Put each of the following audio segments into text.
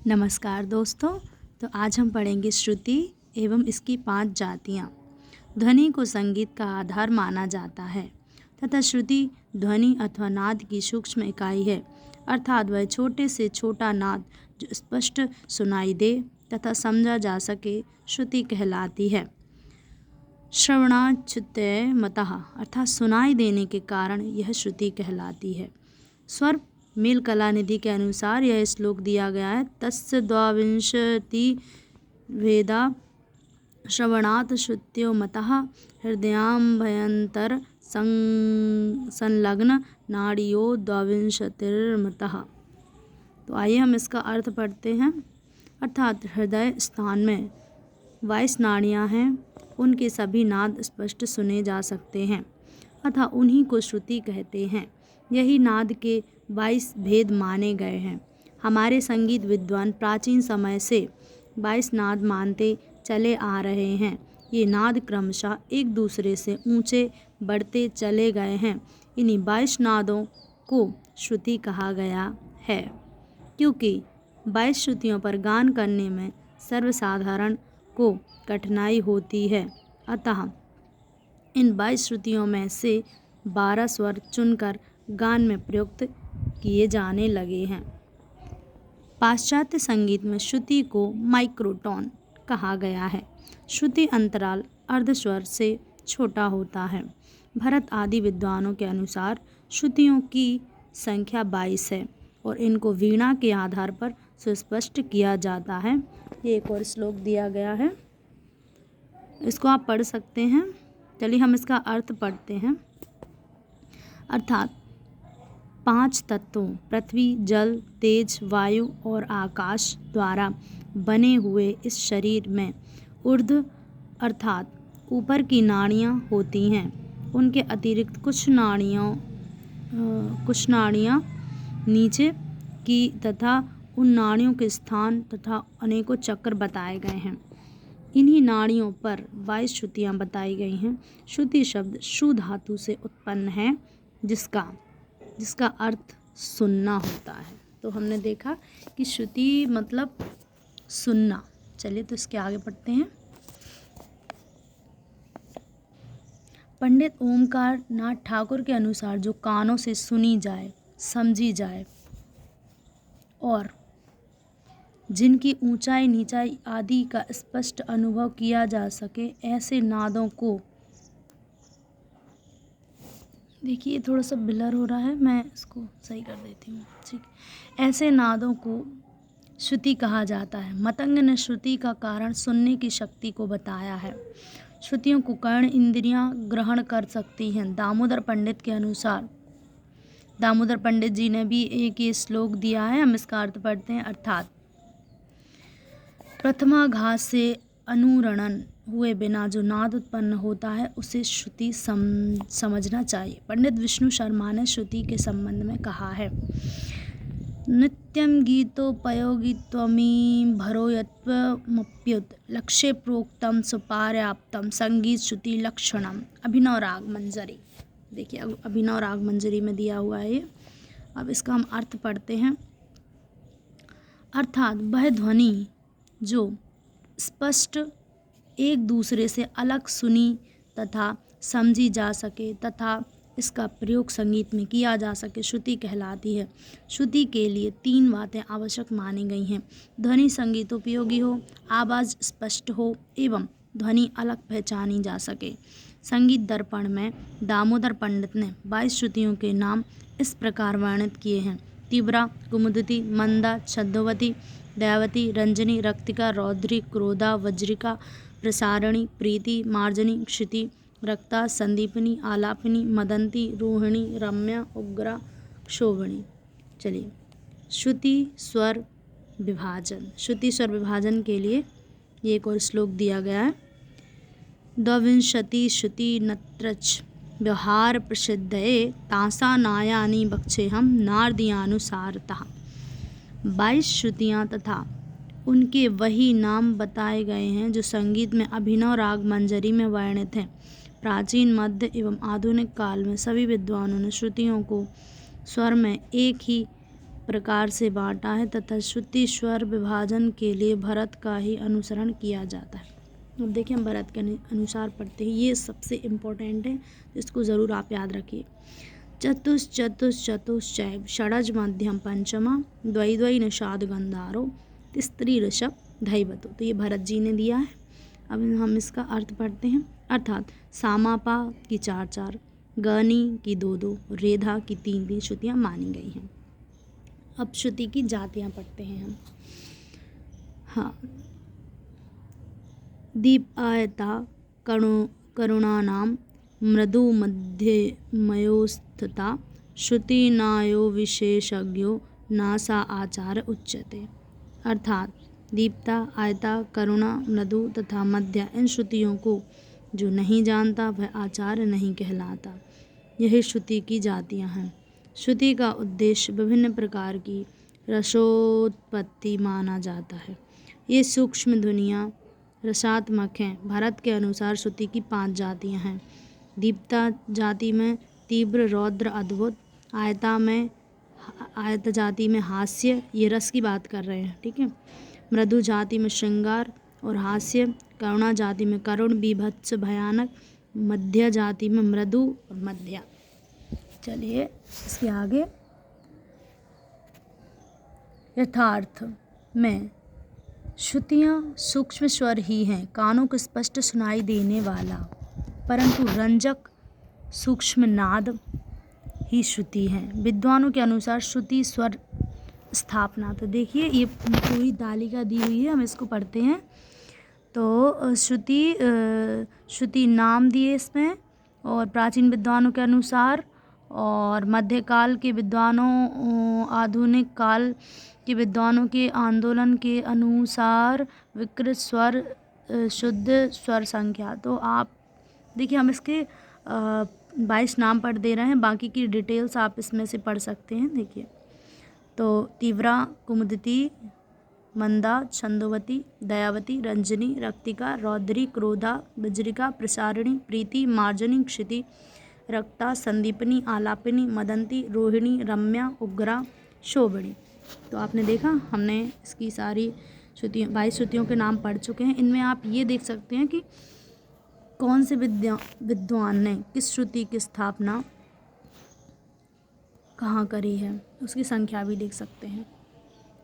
नमस्कार दोस्तों। तो आज हम पढ़ेंगे श्रुति एवं इसकी 5 जातियाँ। ध्वनि को संगीत का आधार माना जाता है तथा श्रुति ध्वनि अथवा नाद की सूक्ष्म इकाई है, अर्थात वह छोटे से छोटा नाद जो स्पष्ट सुनाई दे तथा समझा जा सके श्रुति कहलाती है। श्रवणाच्युतय मतः अर्थात सुनाई देने के कारण यह श्रुति कहलाती है। स्वर मेल कलानिधि के अनुसार यह श्लोक दिया गया है। तस्य द्वाविंशति वेदा श्रवणात् श्रुत्यो मतः हृदयाभ्यन्तर संलग्न नाड़ियो द्वाविंशतिर्मतः। तो आइए हम इसका अर्थ पढ़ते हैं। अर्थात हृदय स्थान में 22 नाड़ियाँ हैं, उनके सभी नाद स्पष्ट सुने जा सकते हैं अतः उन्हीं को श्रुति कहते हैं। यही नाद के 22 भेद माने गए हैं। हमारे संगीत विद्वान प्राचीन समय से 22 नाद मानते चले आ रहे हैं। ये नाद क्रमशः एक दूसरे से ऊंचे बढ़ते चले गए हैं। इन्हीं 22 नादों को श्रुति कहा गया है, क्योंकि 22 श्रुतियों पर गान करने में सर्वसाधारण को कठिनाई होती है। अतः इन 22 श्रुतियों में से 12 स्वर चुनकर गान में प्रयुक्त किए जाने लगे हैं। पाश्चात्य संगीत में श्रुति को माइक्रोटोन कहा गया है। श्रुति अंतराल अर्धस्वर से छोटा होता है। भरत आदि विद्वानों के अनुसार श्रुतियों की संख्या 22 है और इनको वीणा के आधार पर सुस्पष्ट किया जाता है। ये एक और श्लोक दिया गया है, इसको आप पढ़ सकते हैं। चलिए हम इसका अर्थ पढ़ते हैं। अर्थात 5 तत्वों पृथ्वी, जल, तेज, वायु और आकाश द्वारा बने हुए इस शरीर में ऊर्ध्व अर्थात ऊपर की नाड़ियाँ होती हैं। उनके अतिरिक्त कुछ नाड़ियाँ नीचे की तथा उन नाड़ियों के स्थान तथा अनेकों चक्र बताए गए हैं। इन्हीं नाड़ियों पर 22 श्रुतियाँ बताई गई हैं। श्रुति शब्द शु धातु से उत्पन्न है, जिसका अर्थ सुनना होता है। तो हमने देखा कि श्रुति मतलब सुनना। चलिए तो इसके आगे पढ़ते हैं। पंडित ओमकार नाथ ठाकुर के अनुसार जो कानों से सुनी जाए, समझी जाए और जिनकी ऊंचाई नीचाई आदि का स्पष्ट अनुभव किया जा सके, ऐसे नादों को, देखिए थोड़ा सा ब्लर हो रहा है, मैं इसको सही कर देती हूँ। ठीक, ऐसे नादों को श्रुति कहा जाता है। मतंग ने श्रुति का कारण सुनने की शक्ति को बताया है। श्रुतियों को कर्ण इंद्रियां ग्रहण कर सकती हैं। दामोदर पंडित के अनुसार, दामोदर पंडित जी ने भी एक ये श्लोक दिया है, हम इसका अर्थ पढ़ते हैं। अर्थात प्रथमाघात से अनुरणन हुए बिना जो नाद उत्पन्न होता है उसे श्रुति समझना चाहिए। पंडित विष्णु शर्मा ने श्रुति के संबंध में कहा है, नित्यं गीतोपयोगित्वमी भरोयत्वमप्युत लक्ष्ये प्रोक्तम सुपर्याप्तम संगीत श्रुति लक्षणम। अभिनव राग मंजरी, देखिए अभिनव राग मंजरी में दिया हुआ है ये। अब इसका हम अर्थ पढ़ते हैं। अर्थात वह ध्वनि जो स्पष्ट एक दूसरे से अलग सुनी तथा समझी जा सके तथा इसका प्रयोग संगीत में किया जा सके, श्रुति कहलाती है। श्रुति के लिए 3 बातें आवश्यक मानी गई हैं। ध्वनि संगीत उपयोगी हो, आवाज़ स्पष्ट हो एवं ध्वनि अलग पहचानी जा सके। संगीत दर्पण में दामोदर पंडित ने 22 श्रुतियों के नाम इस प्रकार वर्णित किए हैं। तीव्रा, कुमुदती, मंदा, छद्मवती, दैवती, रंजनी, रक्तिका, रौद्री, क्रोधा, वज्रिका, प्रसारणी, प्रीति, मार्जनी, क्षिति, रक्ता, संदीपनी, आलापनी, मदंती, रोहिणी, रम्या, उग्रा, क्षोभणी। चलिए श्रुति स्वर विभाजन। श्रुति स्वर विभाजन के लिए ये एक और श्लोक दिया गया है। द्वाविंशति श्रुति नत्रच व्यवहार प्रसिद्धये तासा नायानि बक्षेहम नारदीयानुसारतः। 22 श्रुतियाँ तथा उनके वही नाम बताए गए हैं जो संगीत में अभिनव राग मंजरी में वर्णित हैं। प्राचीन, मध्य एवं आधुनिक काल में सभी विद्वानों ने श्रुतियों को स्वर में एक ही प्रकार से बांटा है तथा श्रुति स्वर विभाजन के लिए भरत का ही अनुसरण किया जाता है। अब देखिए हम भरत के अनुसार पढ़ते हैं, ये सबसे इम्पोर्टेंट है, इसको ज़रूर आप याद रखिए। चतुश्चैव षडज मध्यम पंचमा द्वै द्वै निषाद गंधारो तिस्त्री ऋषभ धैवतो। तो ये भरत जी ने दिया है। अब हम इसका अर्थ पढ़ते हैं। अर्थात सामापा की 4-4, गनी की 2-2, रेधा की 3-3 श्रुतियाँ मानी गई हैं। अब श्रुति की जातियाँ पढ़ते हैं हम। हाँ, दीप आयता करुणानाम मृदु मध्यमयोस्थिता श्रुतिनायो विशेषज्ञो नासा आचार उच्यते। अर्थात दीप्ता, आयता, करुणा, मृदु तथा मध्य, इन श्रुतियों को जो नहीं जानता वह आचार्य नहीं कहलाता। यही श्रुति की जातियाँ हैं। श्रुति का उद्देश्य विभिन्न प्रकार की रसोत्पत्ति माना जाता है। ये सूक्ष्म ध्वनियाँ रसात्मक हैं। भरत के अनुसार श्रुति की 5 जातियाँ हैं। दीप्ता जाति में तीव्र, रौद्र, अद्भुत। आयत जाति में हास्य, ये रस की बात कर रहे हैं, ठीक है। मृदु जाति में श्रृंगार और हास्य। करुणा जाति में करुण, बीभत्स, भयानक। मध्य जाति में मृदु और मध्या। चलिए इसके आगे। यथार्थ में श्रुतियाँ सूक्ष्म स्वर ही हैं, कानों को स्पष्ट सुनाई देने वाला, परंतु रंजक सूक्ष्म नाद ही श्रुति है। विद्वानों के अनुसार श्रुति स्वर स्थापना, तो देखिए ये पूरी तालिका दी हुई है, हम इसको पढ़ते हैं। तो श्रुति नाम दिए इसमें, और प्राचीन विद्वानों के अनुसार, और मध्यकाल के विद्वानों, आधुनिक काल के विद्वानों के आंदोलन के अनुसार विकृत स्वर, शुद्ध स्वर संख्या। तो आप देखिए हम इसके 22 नाम पढ़ दे रहे हैं, बाकी की डिटेल्स आप इसमें से पढ़ सकते हैं। देखिए तो तीव्रा, कुमुदिती, मंदा, छंदोवती, दयावती, रंजनी, रक्तिका, रौद्री, क्रोधा, वज्रिका, प्रसारिणी, प्रीति, मार्जनी, क्षिति, रक्ता, संदीपनी, आलापिनी, मदंती, रोहिणी, रम्या, उग्रा, शोभनी। तो आपने देखा हमने इसकी सारी श्रुतियों 22 श्रुतियों के नाम पढ़ चुके हैं। इनमें आप ये देख सकते हैं कि कौन से विद्वान ने किस श्रुति की स्थापना कहाँ करी है, उसकी संख्या भी देख सकते हैं।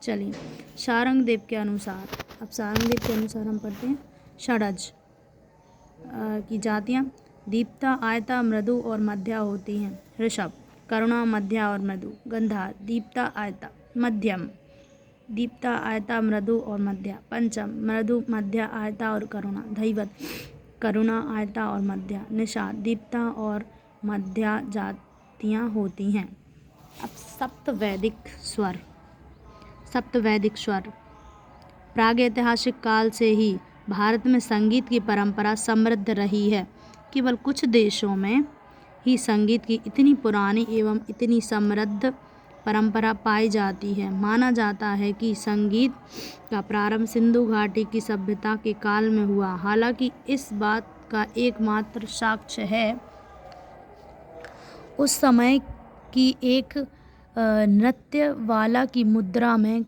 चलिए शारंगदेव के अनुसार, अब शारंगदेव के अनुसार हम पढ़ते हैं। षडज की जातियाँ दीप्ता, आयता, मृदु और मध्या होती हैं। ऋषभ, करुणा, मध्या और मृदु। गंधार, दीप्ता, आयता, मध्यम, दीप्ता, आयता, मृदु और मध्या। पंचम, मृदु, मध्या, आयता और करुणा। धैवत, करुणा, आयता और मध्या। निषाद, दीप्ता और मध्या जातियाँ होती हैं। अब सप्तवैदिक स्वर। प्रागैतिहासिक काल से ही भारत में संगीत की परंपरा समृद्ध रही है। केवल कुछ देशों में ही संगीत की इतनी पुरानी एवं इतनी समृद्ध परंपरा पाई जाती है। माना जाता है कि संगीत का प्रारंभ सिंधु घाटी की सभ्यता के काल में हुआ। हालांकि इस बात का एकमात्र साक्ष्य है उस समय की एक नृत्यवाला की मुद्रा में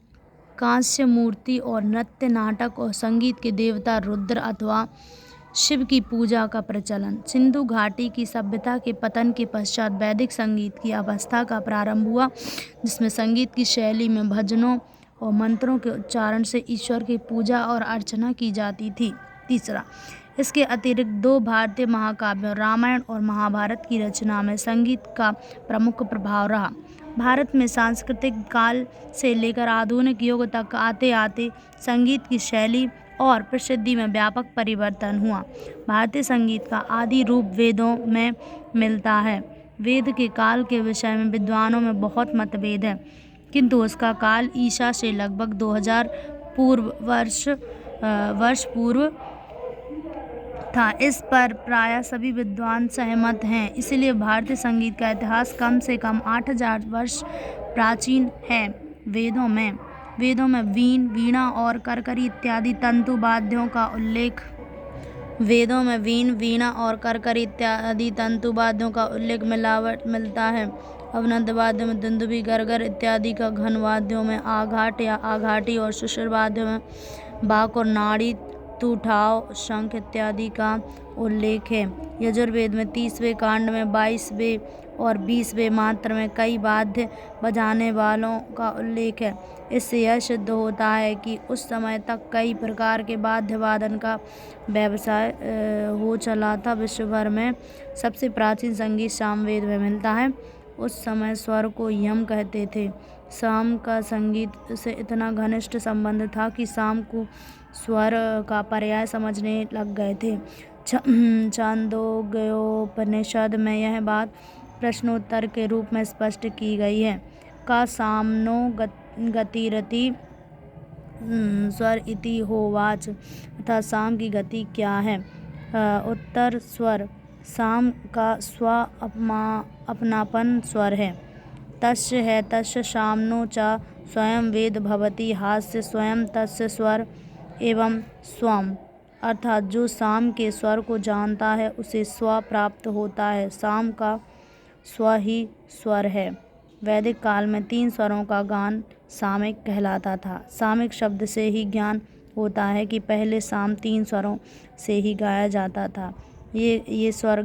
कांस्य मूर्ति और नृत्य, नाटक और संगीत के देवता रुद्र अथवा शिव की पूजा का प्रचलन। सिंधु घाटी की सभ्यता के पतन के पश्चात वैदिक संगीत की अवस्था का प्रारंभ हुआ, जिसमें संगीत की शैली में भजनों और मंत्रों के उच्चारण से ईश्वर की पूजा और अर्चना की जाती थी। तीसरा, इसके अतिरिक्त 2 भारतीय महाकाव्यों रामायण और महाभारत की रचना में संगीत का प्रमुख प्रभाव रहा। भारत में सांस्कृतिक काल से लेकर आधुनिक युग तक आते आते संगीत की शैली और प्रसिद्धि में व्यापक परिवर्तन हुआ। भारतीय संगीत का आदि रूप वेदों में मिलता है। वेद के काल के विषय में विद्वानों में बहुत मतभेद है, किंतु उसका काल ईसा से लगभग 2000 वर्ष पूर्व था। इस पर प्रायः सभी विद्वान सहमत हैं। इसलिए भारतीय संगीत का इतिहास कम से कम 8000 वर्ष प्राचीन है। वेदों में वीणा और करकरी इत्यादि तंतु वाद्यों का उल्लेख मिलता है। अवनद वाद्यों में दुंदुभी, गरगर इत्यादि का, घन वाद्यों में आघाट या आघाटी और शिशिर वाद्यों में बाक और नाड़ी, तुठाव, शंख इत्यादि का उल्लेख है। यजुर्वेद में 30वें कांड में 22वें और 20वें मात्र में कई वाद्य बजाने वालों का उल्लेख है। इससे यह सिद्ध होता है कि उस समय तक कई प्रकार के वाद्य वादन का व्यवसाय हो चला था। विश्व भर में सबसे प्राचीन संगीत सामवेद में मिलता है। उस समय स्वर को यम कहते थे। साम का संगीत से इतना घनिष्ठ संबंध था कि साम को स्वर का पर्याय समझने लग गए थे। छांदोग्योपनिषद में यह बात प्रश्नोत्तर के रूप में स्पष्ट की गई है। का सामनो गतिरति स्वर इति होवाच, तथा साम की गति क्या है? उत्तर, स्वर। साम का स्व अपनापन स्वर है। तस्य है तस्य सामनो च स्वयं वेद भवति हास्य स्वयं तस्य स्वर एवं स्वम, अर्थात जो साम के स्वर को जानता है उसे स्व प्राप्त होता है। साम का स्व ही स्वर है। वैदिक काल में 3 स्वरों का गान सामिक कहलाता था। सामिक शब्द से ही ज्ञान होता है कि पहले साम 3 स्वरों से ही गाया जाता था। ये स्वर